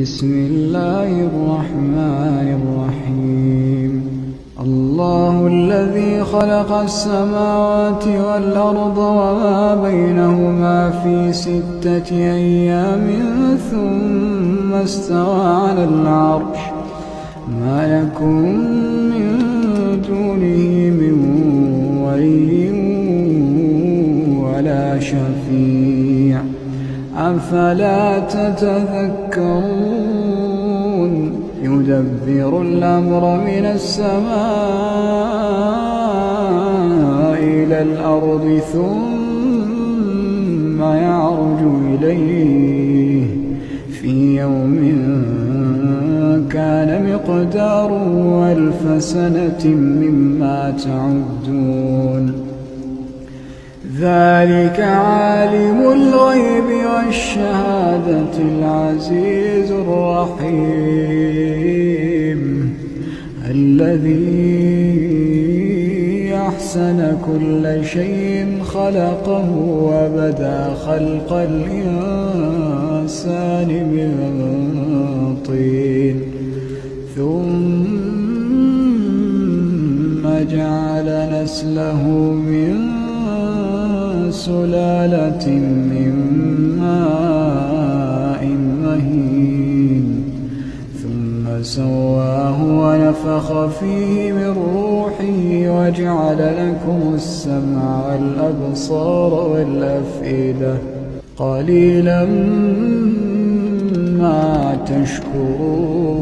بسم الله الرحمن الرحيم. الله الذي خلق السماوات والأرض وما بينهما في 6 أيام ثم استوى على العرش. ما يكون من دونه من ولي ولا شفيع أفلا تتذكرون. يدبر الأمر من السماء إلى الأرض ثم يعرج إليه في يوم كان مقداره 1000 سنة مما تعدون. ذلك عالم الغيب والشهادة العزيز الرحيم، الذي أحسن كل شيء خلقه وبدأ خلق الإنسان من طين ثم جعل نسله من سلالة من ماء مهين ثم سواه ونفخ فيه من روحه وجعل لكم السمع والأبصار والأفئدة قليلا ما تشكرون.